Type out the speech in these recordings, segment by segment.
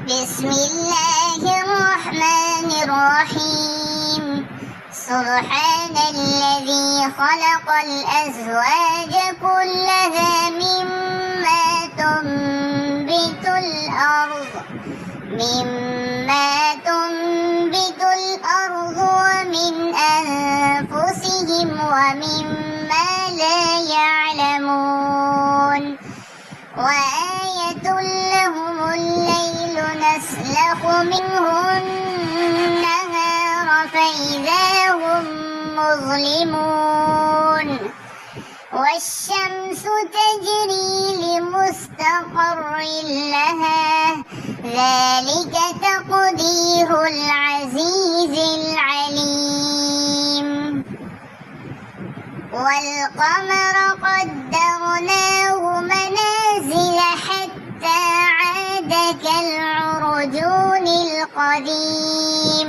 بسم الله الرحمن الرحيم. سبحان الذي خلق الأزواج كلها مما تنبت الأرض ومن أنفسهم ومما لا يعلمون. وآية لهم الليل نسلخ منه النهار فإذا هم مظلمون. والشمس تجري لمستقر لها ذلك تقدير العزيز العليم. والقمر قدرناه منازل حتى عاد كالعرجون القديم.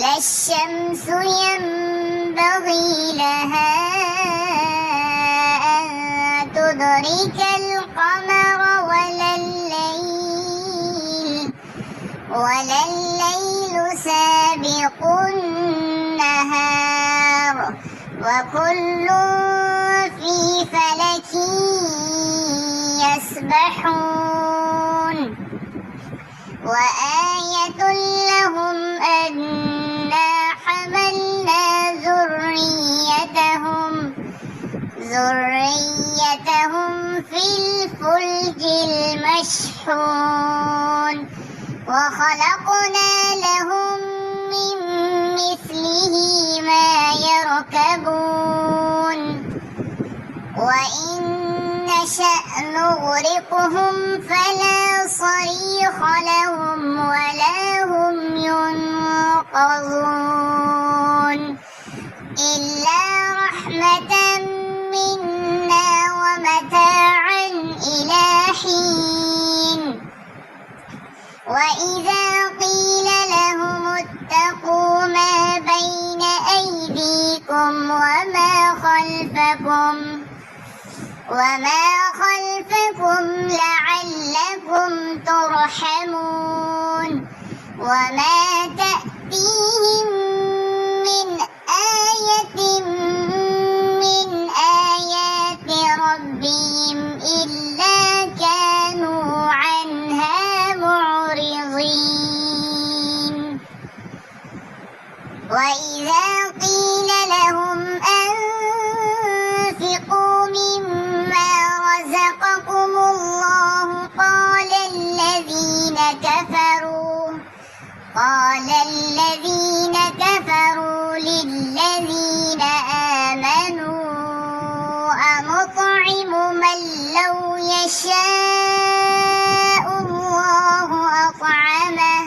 لا الشمس ينبغي لها أن تدرك القمر ولا الليل سابق النهار وكل في فلك يسبحون. وآية لهم أنا حملنا ذريتهم في الفلك المشحون. وخلقنا لهم من مثله ما يركبون. وإن نشأ نغرقهم فلا صريخ لهم ولا هم ينقذون إلا رحمة منا ومتاعا إلى حين. وإذا قيل لهم اتقوا ما بين أيديكم وما خلفكم لعلكم ترحمون. وما تأتيهم من آية من آيات ربهم إلا كانوا عنها معرضين. وإذا قيل لهم أنفقوا مما رزقكم الله قال الذين كفروا للذين آمنوا أنطعم من لو يشاء الله أطعمه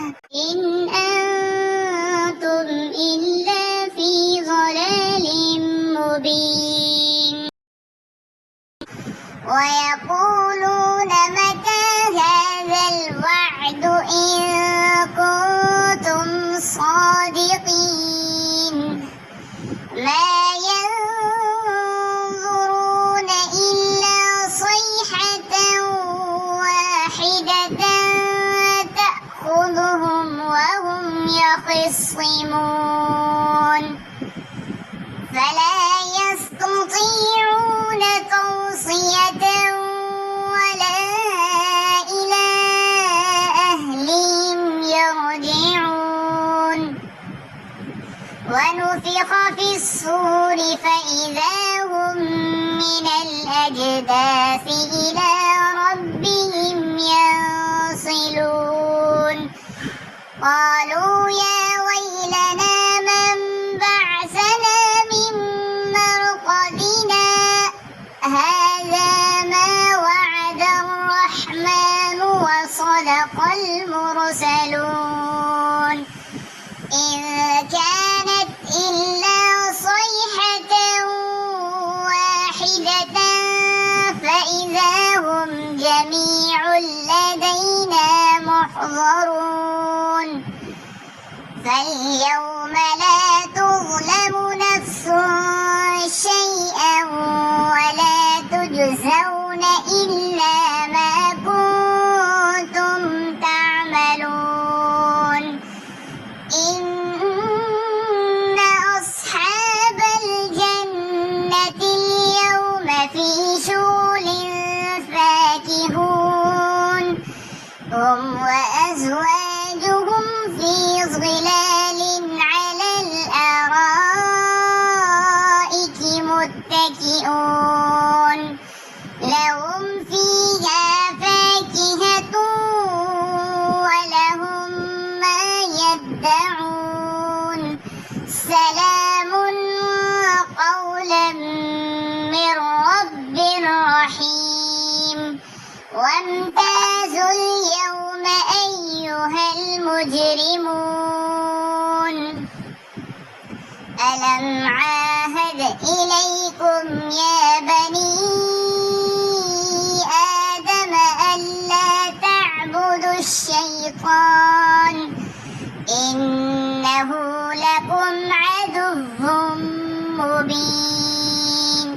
إن أنتم إلا في ضلال مبين. ويقولون متى هذا الوعد إن كنتم صادقين. ما ينظرون إلا صيحة واحدة تأخذهم وهم يخصمون فلا يستطيعون توصية ولا إلى أهلهم يرجعون. ونفخ في الصور فإذا هم من الأجداث إلى ربهم ينصلون. قالوا يا ويلنا من بعثنا من مرقدنا هذا ما وعد الرحمن وصدق المرسلون. إن كانت إلا صيحة واحدة فإذا هم جميع لدينا محضرون. فاليوم لا تظلم نفس شيئا ولا تجزون إلا ما كنتم تعملون. هم وأزواجهم في ظلال على الأرائك متكئون لهم فيها فاكهة ولهم ما يدعون سلام قولا من رب رحيم وامتازوا اليوم أيها المجرمون ألم عاهد إليكم يا بني آدم ألا تعبدوا الشيطان إنه لكم عدو مبين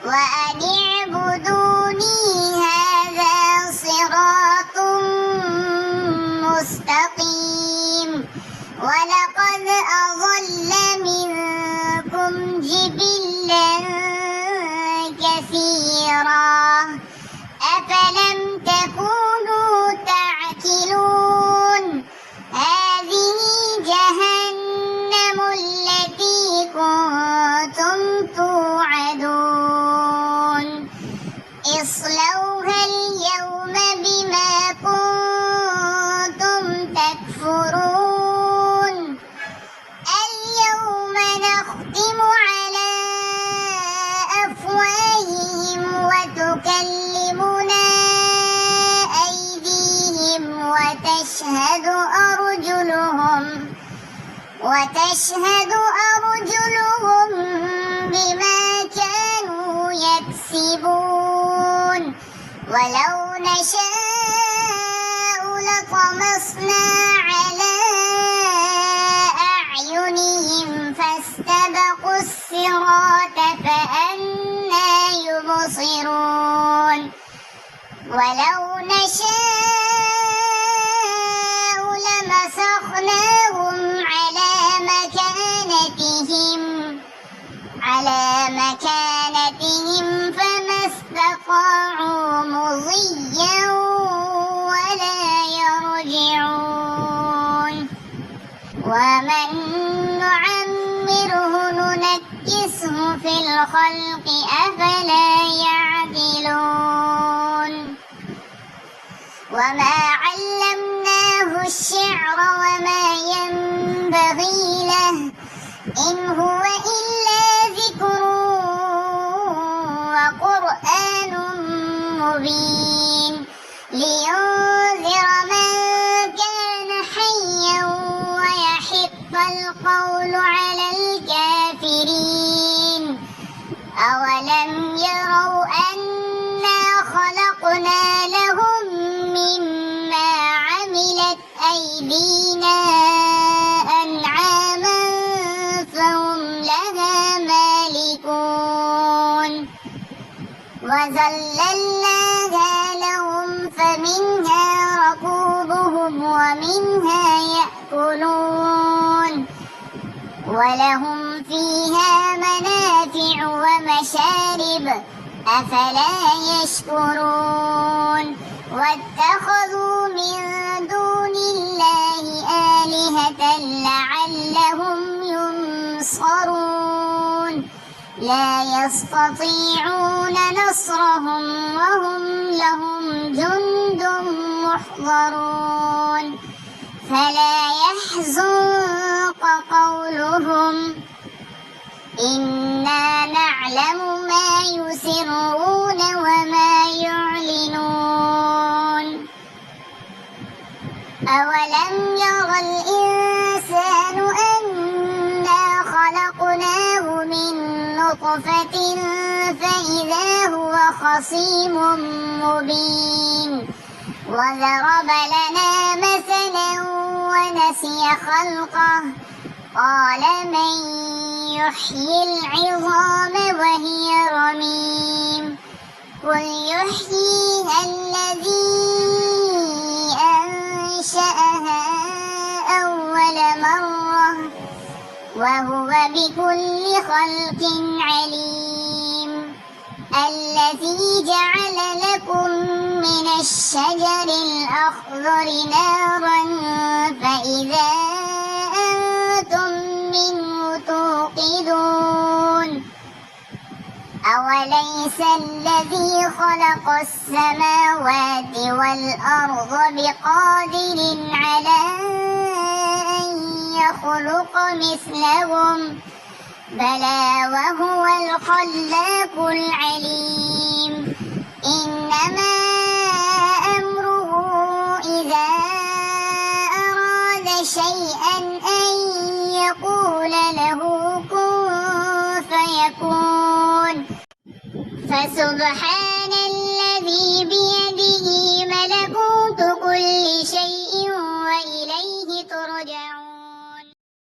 وأن اعبدوني هذا صراط مستقيم ولقد أضل منكم جبلا كثيرا أفلم تكونوا تعقلون هذه جهنم التي كنتم توعدون اصلوها اليوم بما كنتم تكفرون اليوم نختم على أفواههم وتكلمنا أيديهم وتشهد أرجلهم بما كانوا يكسبون ولو نشاء لطمسنا على أعينهم فاستبقوا الصراط فأنى يبصرون ولو نشاء لمسخناهم على مكانتهم فما استطاعوا مضيا ولا يرجعون ومن نعمره ننكسه في الخلق أفلا يعقلون وما علمناه الشعر وما ينبغي له إن هو إلا ذكر وقرآن مبين لينذر من كان حيا ويحق القول على الكافرين أولم يروا أنا خلقنا لهم مما عملت أيدينا أنعاما فهم لها مالكون وذللناها لهم فمنها ركوبهم ومنها يأكلون ولهم فيها منافع ومشارب أفلا يشكرون واتخذوا من دون الله آلهة لعلهم ينصرون لا يستطيعون نصرهم وهم لهم جند محضرون فلا يحزنك قولهم إنا نعلم ما يسرون وما يعلنون أولم ير الإنسان أنا خلقناه من نطفة فإذا هو خصيم مبين وضرب لنا مثلا ونسي خلقه قال من يحيي العظام وهي رميم قل يحييها الذي أنشأها أول مرة وهو بكل خلق عليم الذي جعل لكم من الشجر الأخضر نارا فإذا أنتم منه توقدون أوليس الذي خلق السماوات والأرض بقادر على أن يخلق مثلهم بلى وهو الخلاق العليم إنما أمره إذا أراد شيئا أن يقول له كن فيكون فسبحان الذي بيده ملكوت كل شيء